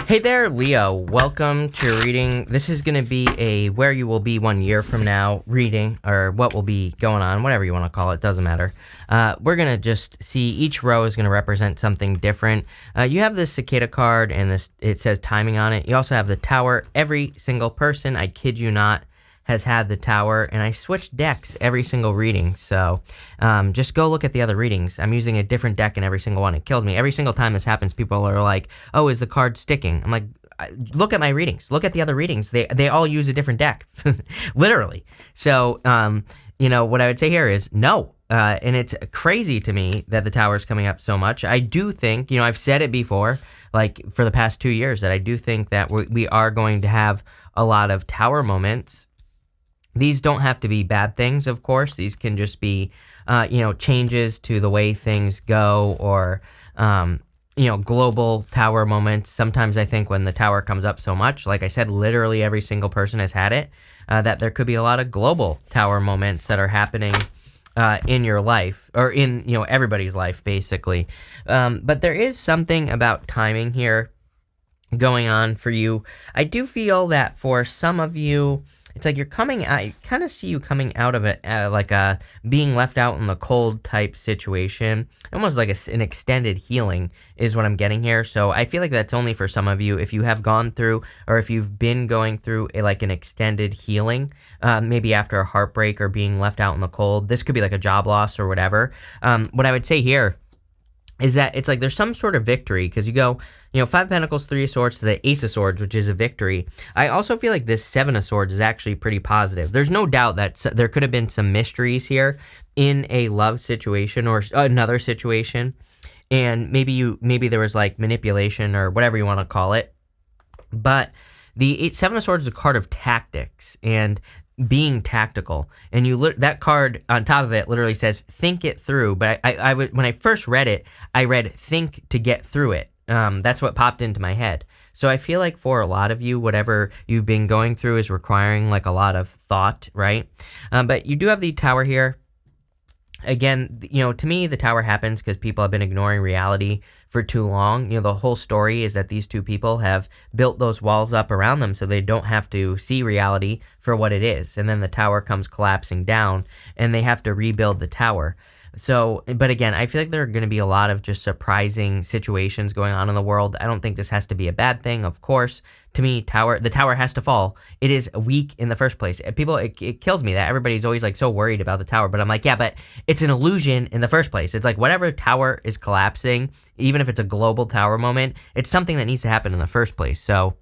Hey there, Leo. Welcome to your reading. This is going to be a where you will be 1 year from now reading, or what will be going on, whatever you want to call it, doesn't matter. We're going to just see each row is going to represent something different. You have this cicada card, and it says timing on it. You also have the tower. Every single person, I kid you not, has had the tower, and I switched decks every single reading, so just go look at the other readings. I'm using a different deck in every single one. It kills me. Every single time this happens, people are like, oh, is the card sticking? I'm like, look at my readings. Look at the other readings. They all use a different deck, literally. So, what I would say here is no. And it's crazy to me that the tower is coming up so much. I do think, I've said it before, like for the past 2 years, that I do think that we are going to have a lot of tower moments. These don't have to be bad things, of course. These can just be, changes to the way things go, or, global tower moments. Sometimes I think when the tower comes up so much, like I said, literally every single person has had it, that there could be a lot of global tower moments that are happening in your life, or in, everybody's life, basically. But there is something about timing here going on for you. I do feel that for some of you, it's like you're coming out, I kind of see you coming out of it like a being left out in the cold type situation. Almost like an extended healing is what I'm getting here. So I feel like that's only for some of you. If you have gone through, or if you've been going through an extended healing, maybe after a heartbreak or being left out in the cold, this could be like a job loss or whatever. What I would say here is that it's like there's some sort of victory, because you go, 5 of Pentacles, 3 of Swords to the Ace of Swords, which is a victory. I also feel like this 7 of Swords is actually pretty positive. There's no doubt that there could have been some mysteries here in a love situation or another situation, and maybe there was like manipulation or whatever you want to call it. But the 7 of Swords is a card of tactics and being tactical, and that card on top of it literally says think it through. But I when I first read it, I read think to get through it. That's what popped into my head. So I feel like for a lot of you, whatever you've been going through is requiring like a lot of thought, right? But you do have the tower here. Again, to me, the tower happens because people have been ignoring reality for too long. The whole story is that these two people have built those walls up around them so they don't have to see reality for what it is. And then the tower comes collapsing down, and they have to rebuild the tower. So, but again, I feel like there are going to be a lot of just surprising situations going on in the world. I don't think this has to be a bad thing, of course. To me, the tower has to fall. It is weak in the first place. People, it kills me that everybody's always like so worried about the tower. But I'm like, yeah, but it's an illusion in the first place. It's like whatever tower is collapsing, even if it's a global tower moment, it's something that needs to happen in the first place. So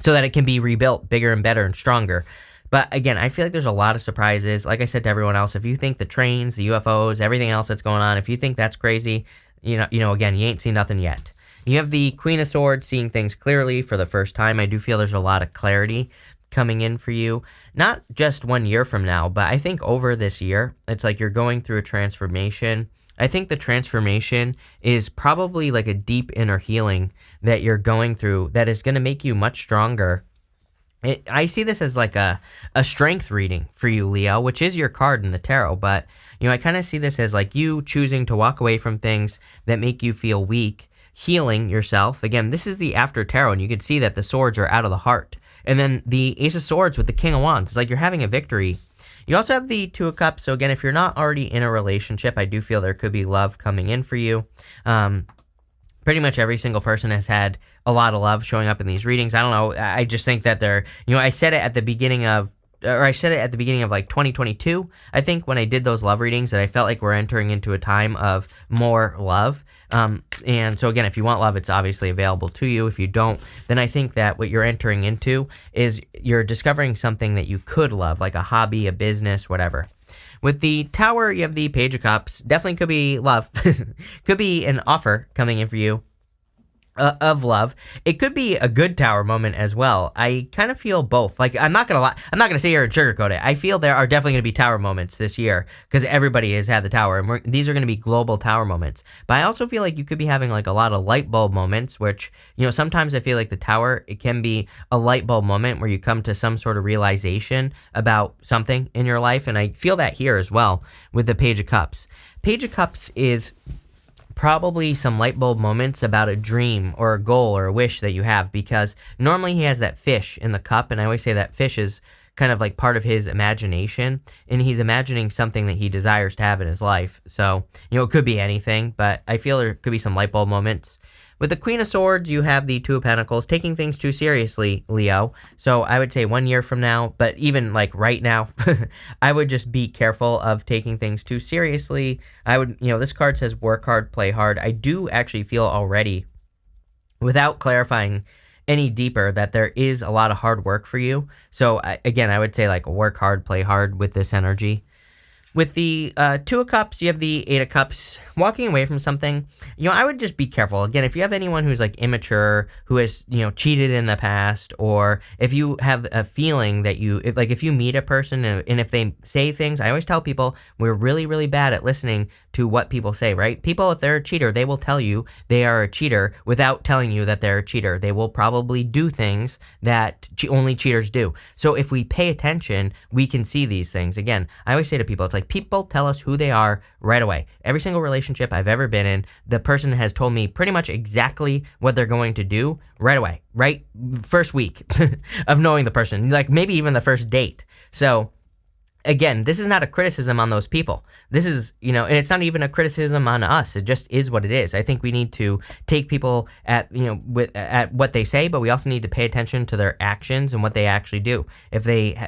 that it can be rebuilt bigger and better and stronger. But again, I feel like there's a lot of surprises. Like I said to everyone else, if you think the trains, the UFOs, everything else that's going on, if you think that's crazy, again, you ain't seen nothing yet. You have the Queen of Swords, seeing things clearly for the first time. I do feel there's a lot of clarity coming in for you. Not just 1 year from now, but I think over this year, it's like you're going through a transformation. I think the transformation is probably like a deep inner healing that you're going through that is going to make you much stronger. I see this as like a strength reading for you, Leo, which is your card in the tarot. But, I kind of see this as like you choosing to walk away from things that make you feel weak, healing yourself. Again, this is the after tarot, and you can see that the swords are out of the heart. And then the Ace of Swords with the King of Wands. It's like you're having a victory. You also have the Two of Cups. So again, if you're not already in a relationship, I do feel there could be love coming in for you. Pretty much every single person has had a lot of love showing up in these readings. I don't know. I just think that I said it at the beginning of like 2022, I think, when I did those love readings, that I felt like we're entering into a time of more love. And so again, if you want love, it's obviously available to you. If you don't, then I think that what you're entering into is you're discovering something that you could love, like a hobby, a business, whatever. With the Tower, you have the Page of Cups. Definitely could be love. Could be an offer coming in for you of love. It could be a good tower moment as well. I kind of feel both. Like, I'm not gonna lie. I'm not gonna sit here and sugarcoat it. I feel there are definitely gonna be tower moments this year because everybody has had the tower, and these are gonna be global tower moments. But I also feel like you could be having like a lot of light bulb moments, which, sometimes I feel like the tower, it can be a light bulb moment where you come to some sort of realization about something in your life, and I feel that here as well with the Page of Cups. Page of Cups is probably some light bulb moments about a dream or a goal or a wish that you have, because normally he has that fish in the cup, and I always say that fish is kind of like part of his imagination, and he's imagining something that he desires to have in his life. So, it could be anything, but I feel there could be some light bulb moments. With the Queen of Swords, you have the Two of Pentacles, taking things too seriously, Leo. So I would say 1 year from now, but even like right now, I would just be careful of taking things too seriously. I would, this card says work hard, play hard. I do actually feel already, without clarifying any deeper, that there is a lot of hard work for you. So again, I would say like work hard, play hard with this energy. With the Two of Cups, you have the Eight of Cups. Walking away from something, I would just be careful. Again, if you have anyone who's like immature, who has, cheated in the past, or if you have a feeling that if you meet a person and if they say things, I always tell people we're really, really bad at listening to what people say, right? People, if they're a cheater, they will tell you they are a cheater without telling you that they're a cheater. They will probably do things that only cheaters do. So if we pay attention, we can see these things. Again, I always say to people, it's like people tell us who they are right away. Every single relationship I've ever been in, the person has told me pretty much exactly what they're going to do right away, right? First week of knowing the person, like maybe even the first date. So again, this is not a criticism on those people. This is, and it's not even a criticism on us. It just is what it is. I think we need to take people at what they say, but we also need to pay attention to their actions and what they actually do. If they,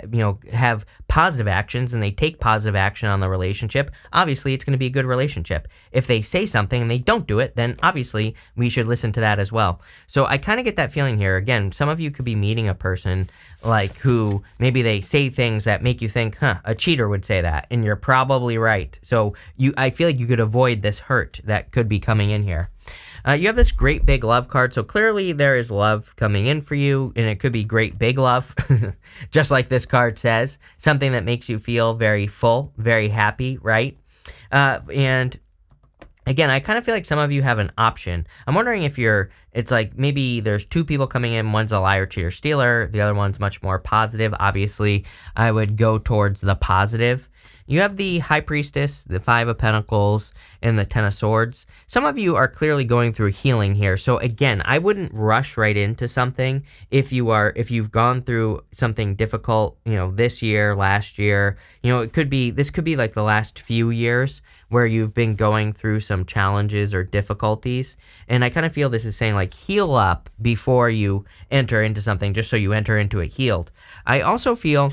have positive actions and they take positive action on the relationship, obviously it's going to be a good relationship. If they say something and they don't do it, then obviously we should listen to that as well. So I kind of get that feeling here. Again, some of you could be meeting a person like who maybe they say things that make you think, a cheater would say that, and you're probably right. So I feel like you could avoid this hurt that could be coming in here. You have this great big love card, so clearly there is love coming in for you, and it could be great big love, just like this card says, something that makes you feel very full, very happy, right? And again, I kind of feel like some of you have an option. I'm wondering if it's like maybe there's two people coming in. One's a liar, cheater, stealer. The other one's much more positive. Obviously, I would go towards the positive. You have the High Priestess, the Five of Pentacles, and the Ten of Swords. Some of you are clearly going through healing here. So again, I wouldn't rush right into something if you've gone through something difficult, this year, last year. This could be like the last few years where you've been going through some challenges or difficulties. And I kind of feel this is saying like heal up before you enter into something, just so you enter into it healed. I also feel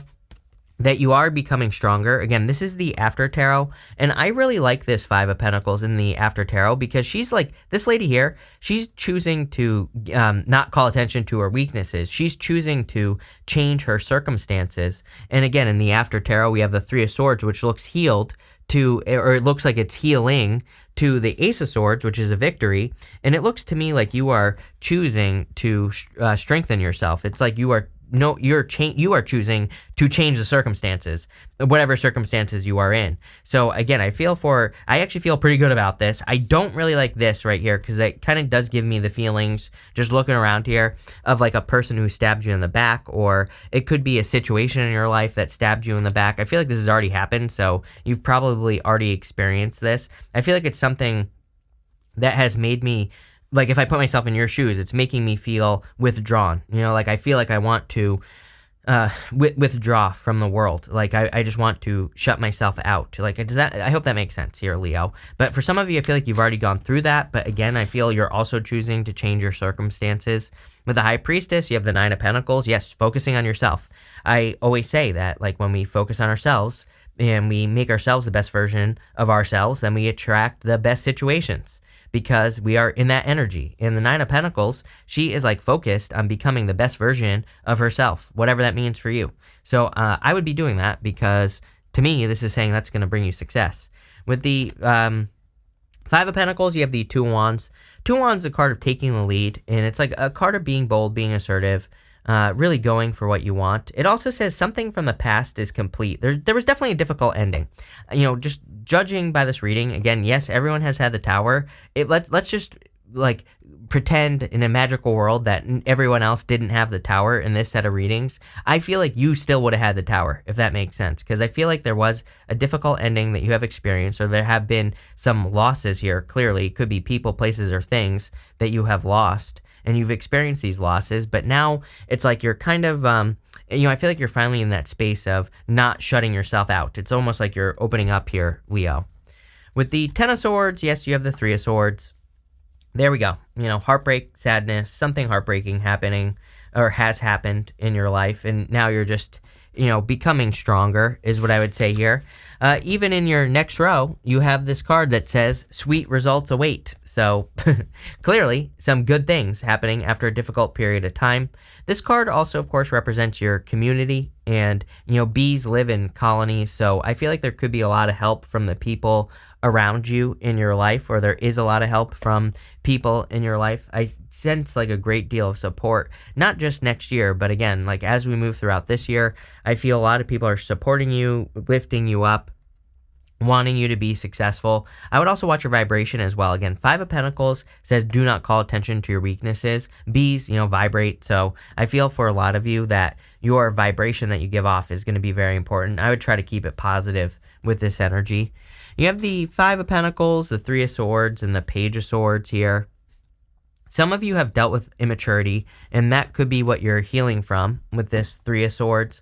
that you are becoming stronger. Again, this is the After Tarot, and I really like this Five of Pentacles in the After Tarot because she's like, this lady here, she's choosing to not call attention to her weaknesses. She's choosing to change her circumstances. And again, in the After Tarot, we have the Three of Swords, which looks healed or it looks like it's healing, to the Ace of Swords, which is a victory. And it looks to me like you are choosing to strengthen yourself. It's like you are choosing to change the circumstances, whatever circumstances you are in. So again, I actually feel pretty good about this. I don't really like this right here because it kind of does give me the feelings, just looking around here, of like a person who stabbed you in the back, or it could be a situation in your life that stabbed you in the back. I feel like this has already happened, so you've probably already experienced this. I feel like it's something that has made me, like, if I put myself in your shoes, it's making me feel withdrawn. Like I feel like I want to withdraw from the world. Like I just want to shut myself out. Like, I hope that makes sense here, Leo. But for some of you, I feel like you've already gone through that. But again, I feel you're also choosing to change your circumstances. With the High Priestess, you have the Nine of Pentacles. Yes, focusing on yourself. I always say that, like, when we focus on ourselves and we make ourselves the best version of ourselves, then we attract the best situations, because we are in that energy. In the Nine of Pentacles, she is like focused on becoming the best version of herself, whatever that means for you. So I would be doing that, because to me, this is saying that's going to bring you success. With the Five of Pentacles, you have the Two of Wands. Two of Wands is a card of taking the lead, and it's like a card of being bold, being assertive, really going for what you want. It also says something from the past is complete. There was definitely a difficult ending. Just judging by this reading, again, yes, everyone has had the Tower. Let's just like pretend in a magical world that everyone else didn't have the tower in this set of readings, I feel like you still would have had the tower, if that makes sense. Because I feel like there was a difficult ending that you have experienced, or there have been some losses here. Clearly, it could be people, places, or things that you have lost, and you've experienced these losses. But now it's like you're kind of, I feel like you're finally in that space of not shutting yourself out. It's almost like you're opening up here, Leo. With the Ten of Swords, yes, you have the Three of Swords. There we go. Heartbreak, sadness, something heartbreaking happening or has happened in your life. And now you're just, becoming stronger is what I would say here. Even in your next row, you have this card that says sweet results await. So clearly some good things happening after a difficult period of time. This card also, of course, represents your community, and, bees live in colonies. So I feel like there could be a lot of help from the people around you in your life, or there is a lot of help from people in your life. I sense like a great deal of support, not just next year, but again, like as we move throughout this year, I feel a lot of people are supporting you, lifting you up, wanting you to be successful. I would also watch your vibration as well. Again, Five of Pentacles says do not call attention to your weaknesses. Bees, vibrate. So I feel for a lot of you that your vibration that you give off is going to be very important. I would try to keep it positive with this energy. You have the Five of Pentacles, the Three of Swords, and the Page of Swords here. Some of you have dealt with immaturity, and that could be what you're healing from with this Three of Swords.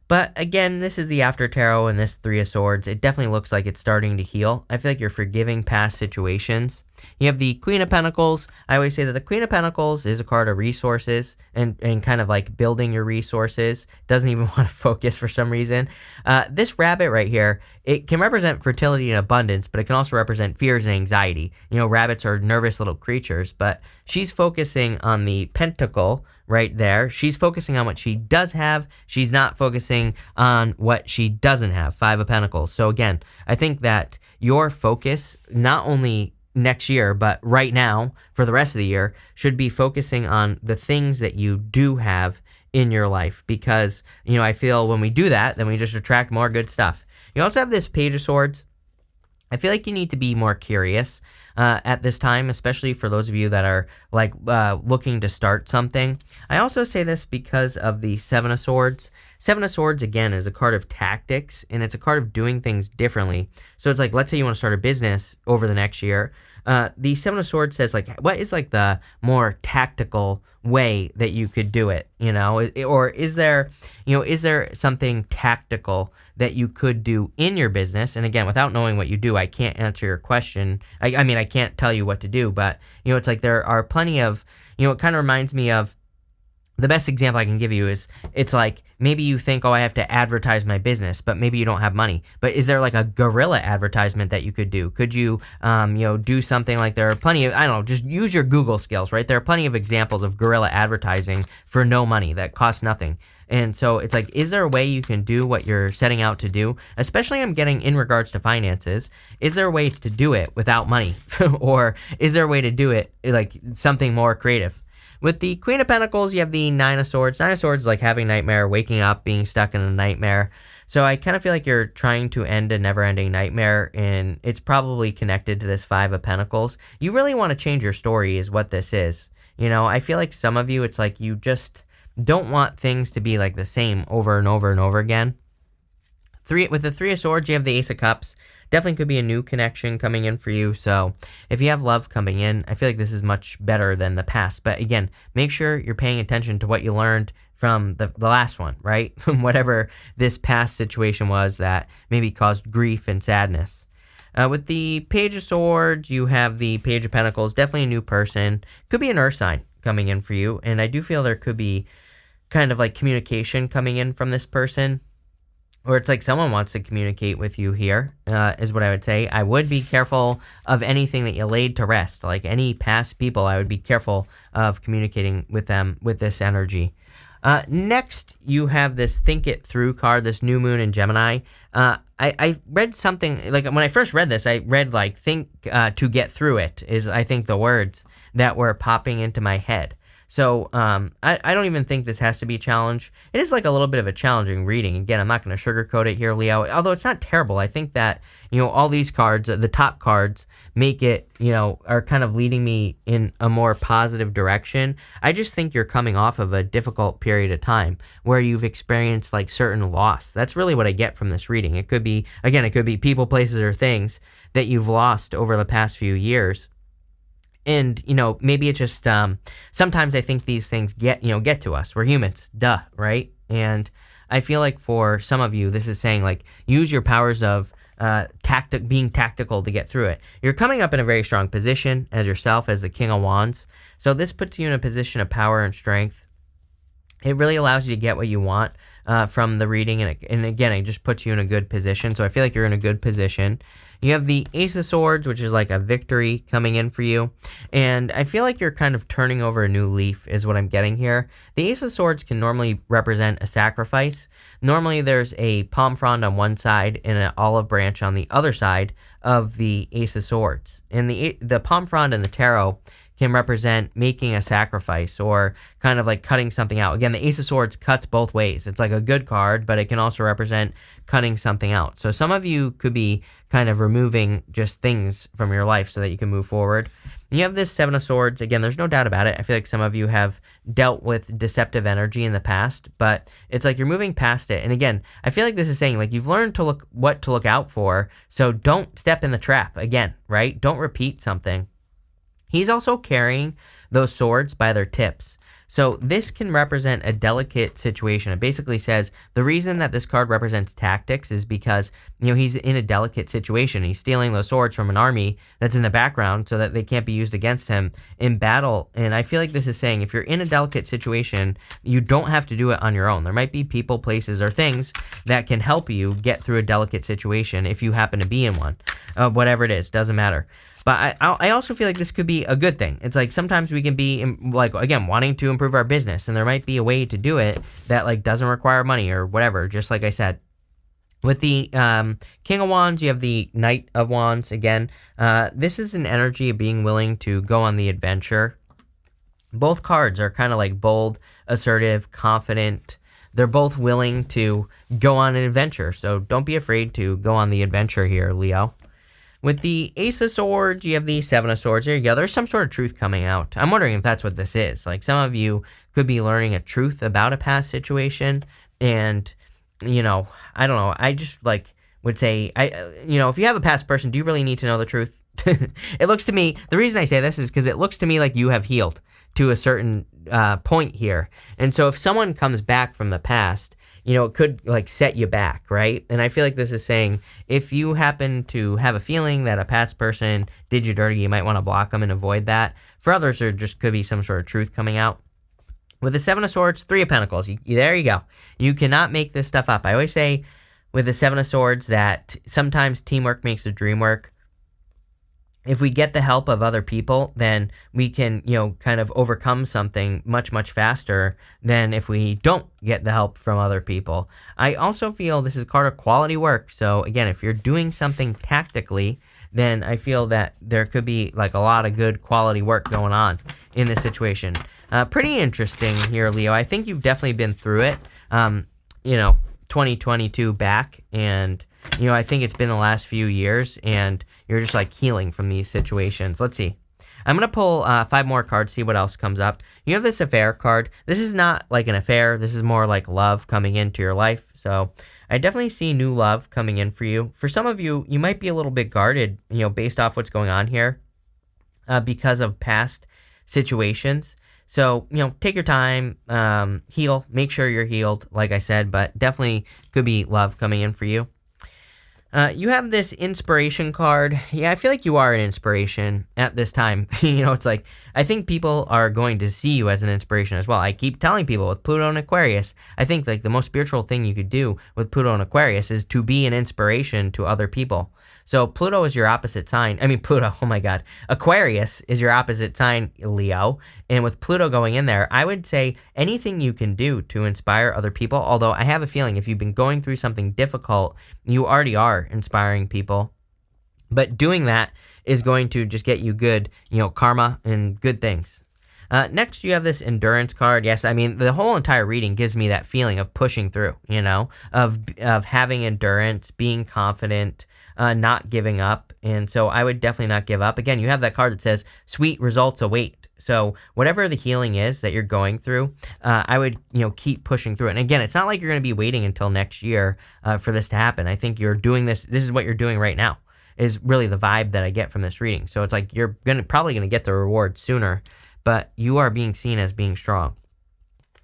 But again, this is the After Tarot and this Three of Swords. It definitely looks like it's starting to heal. I feel like you're forgiving past situations. You have the Queen of Pentacles. I always say that the Queen of Pentacles is a card of resources and kind of like building your resources. Doesn't even want to focus for some reason. This rabbit right here, it can represent fertility and abundance, but it can also represent fears and anxiety. Rabbits are nervous little creatures, but she's focusing on the pentacle right there. She's focusing on what she does have. She's not focusing on what she doesn't have. Five of Pentacles. So again, I think that your focus, not only next year, but right now for the rest of the year, should be focusing on the things that you do have in your life, because, I feel when we do that, then we just attract more good stuff. You also have this Page of Swords. I feel like you need to be more curious at this time, especially for those of you that are looking to start something. I also say this because of the Seven of Swords. Seven of Swords, again, is a card of tactics, and it's a card of doing things differently. So it's like, let's say you want to start a business over the next year. The Seven of Swords says, what is the more tactical way that you could do it, or is there something tactical that you could do in your business? And again, without knowing what you do, I can't answer your question. I can't tell you what to do, but, it's like there are plenty of, it kind of reminds me of, the best example I can give you is, it's like maybe you think, I have to advertise my business, but maybe you don't have money. But is there like a guerrilla advertisement that you could do? Could you, do something like, there are plenty of, just use your Google skills, right? There are plenty of examples of guerrilla advertising for no money that costs nothing. And so it's like, is there a way you can do what you're setting out to do? Especially I'm getting in regards to finances. Is there a way to do it without money? Or is there a way to do it like something more creative? With the Queen of Pentacles, you have the Nine of Swords. Nine of Swords is like having nightmare, waking up, being stuck in a nightmare. So I kind of feel like you're trying to end a never-ending nightmare, and it's probably connected to this Five of Pentacles. You really want to change your story is what this is. I feel like some of you, it's like you just don't want things to be like the same over and over and over again. With the Three of Swords, you have the Ace of Cups. Definitely could be a new connection coming in for you. So if you have love coming in, I feel like this is much better than the past. But again, make sure you're paying attention to what you learned from the last one, right? Whatever this past situation was that maybe caused grief and sadness. With the Page of Swords, you have the Page of Pentacles. Definitely a new person. Could be an earth sign coming in for you. And I do feel there could be kind of like communication coming in from this person. Or it's like someone wants to communicate with you here, is what I would say. I would be careful of anything that you laid to rest. Like any past people, I would be careful of communicating with them with this energy. Next, you have this Think It Through card, this New Moon in Gemini. I read something, like when I first read this, I read think to get through it is, I think, the words that were popping into my head. So I don't even think this has to be a challenge. It is like a little bit of a challenging reading. Again, I'm not going to sugarcoat it here, Leo, although it's not terrible. I think that, all these cards, the top cards, make it, are kind of leading me in a more positive direction. I just think you're coming off of a difficult period of time where you've experienced like certain loss. That's really what I get from this reading. It could be people, places, or things that you've lost over the past few years. And, maybe it's just, sometimes I think these things get to us. We're humans, duh, right? And I feel like for some of you, this is saying like, use your powers of being tactical to get through it. You're coming up in a very strong position as yourself, as the King of Wands. So this puts you in a position of power and strength. It really allows you to get what you want from the reading. And again, it just puts you in a good position. So I feel like you're in a good position. You have the Ace of Swords, which is like a victory coming in for you. And I feel like you're kind of turning over a new leaf is what I'm getting here. The Ace of Swords can normally represent a sacrifice. Normally there's a palm frond on one side and an olive branch on the other side of the Ace of Swords. And the palm frond in the tarot can represent making a sacrifice or kind of like cutting something out. Again, the Ace of Swords cuts both ways. It's like a good card, but it can also represent cutting something out. So some of you could be kind of removing just things from your life so that you can move forward. And you have this Seven of Swords. Again, there's no doubt about it. I feel like some of you have dealt with deceptive energy in the past, but it's like you're moving past it. And again, I feel like this is saying like you've learned what to look out for. So don't step in the trap again, right? Don't repeat something. He's also carrying those swords by their tips. So this can represent a delicate situation. It basically says the reason that this card represents tactics is because, he's in a delicate situation. He's stealing those swords from an army that's in the background so that they can't be used against him in battle. And I feel like this is saying if you're in a delicate situation, you don't have to do it on your own. There might be people, places, or things that can help you get through a delicate situation if you happen to be in one. Whatever it is, doesn't matter. But I also feel like this could be a good thing. It's like sometimes we can be like, again, wanting to improve our business, and there might be a way to do it that like doesn't require money or whatever, just like I said. With the King of Wands, you have the Knight of Wands. Again, this is an energy of being willing to go on the adventure. Both cards are kind of like bold, assertive, confident. They're both willing to go on an adventure. So don't be afraid to go on the adventure here, Leo. With the Ace of Swords, you have the Seven of Swords. There you go. There's some sort of truth coming out. I'm wondering if that's what this is. Like some of you could be learning a truth about a past situation. And, I don't know. I just like would say, if you have a past person, do you really need to know the truth? It looks to me, the reason I say this is because it looks to me like you have healed to a certain point here. And so if someone comes back from the past, it could like set you back, right? And I feel like this is saying if you happen to have a feeling that a past person did you dirty, you might want to block them and avoid that. For others, there just could be some sort of truth coming out. With the Seven of Swords, Three of Pentacles, there you go. You cannot make this stuff up. I always say with the Seven of Swords that sometimes teamwork makes the dream work. If we get the help of other people, then we can, kind of overcome something much, much faster than if we don't get the help from other people. I also feel this is a card of quality work. So again, if you're doing something tactically, then I feel that there could be like a lot of good quality work going on in this situation. Pretty interesting here, Leo. I think you've definitely been through it, 2022 back, and I think it's been the last few years, and you're just like healing from these situations. Let's see. I'm going to pull 5 more cards, see what else comes up. You have this affair card. This is not like an affair. This is more like love coming into your life. So I definitely see new love coming in for you. For some of you, you might be a little bit guarded, based off what's going on here because of past situations. So, take your time, heal, make sure you're healed, like I said, but definitely could be love coming in for you. You have this inspiration card. Yeah, I feel like you are an inspiration at this time. It's like, I think people are going to see you as an inspiration as well. I keep telling people with Pluto and Aquarius, I think like the most spiritual thing you could do with Pluto and Aquarius is to be an inspiration to other people. So Pluto is your opposite sign. Pluto, oh my God. Aquarius is your opposite sign, Leo. And with Pluto going in there, I would say anything you can do to inspire other people. Although I have a feeling if you've been going through something difficult, you already are inspiring people. But doing that is going to just get you good, karma and good things. Next, you have this endurance card. Yes, I mean, the whole entire reading gives me that feeling of pushing through, of having endurance, being confident, not giving up. And so I would definitely not give up. Again, you have that card that says sweet results await. So whatever the healing is that you're going through, I would, keep pushing through it. And again, it's not like you're going to be waiting until next year for this to happen. I think you're doing this. This is what you're doing right now, is really the vibe that I get from this reading. So it's like you're probably going to get the reward sooner, but you are being seen as being strong.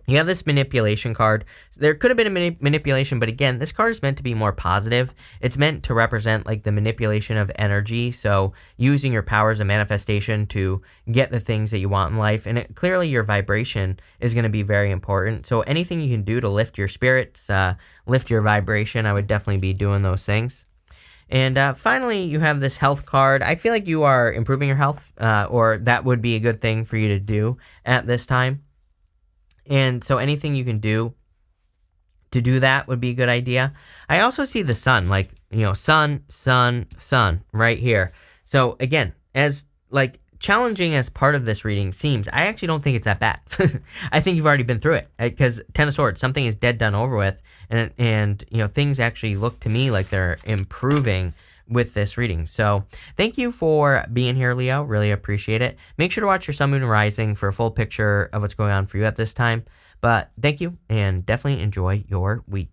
You have this manipulation card. So there could have been a manipulation, but again, this card is meant to be more positive. It's meant to represent like the manipulation of energy. So using your powers of manifestation to get the things that you want in life. And clearly your vibration is going to be very important. So anything you can do to lift your spirits, lift your vibration, I would definitely be doing those things. And finally, you have this health card. I feel like you are improving your health, or that would be a good thing for you to do at this time. And so anything you can do to do that would be a good idea. I also see the sun, like, sun right here. So again, as like challenging as part of this reading seems, I actually don't think it's that bad. I think you've already been through it, because Ten of Swords, something is dead done over with. And things actually look to me like they're improving with this reading. So thank you for being here, Leo. Really appreciate it. Make sure to watch your sun, moon, and rising for a full picture of what's going on for you at this time. But thank you, and definitely enjoy your week.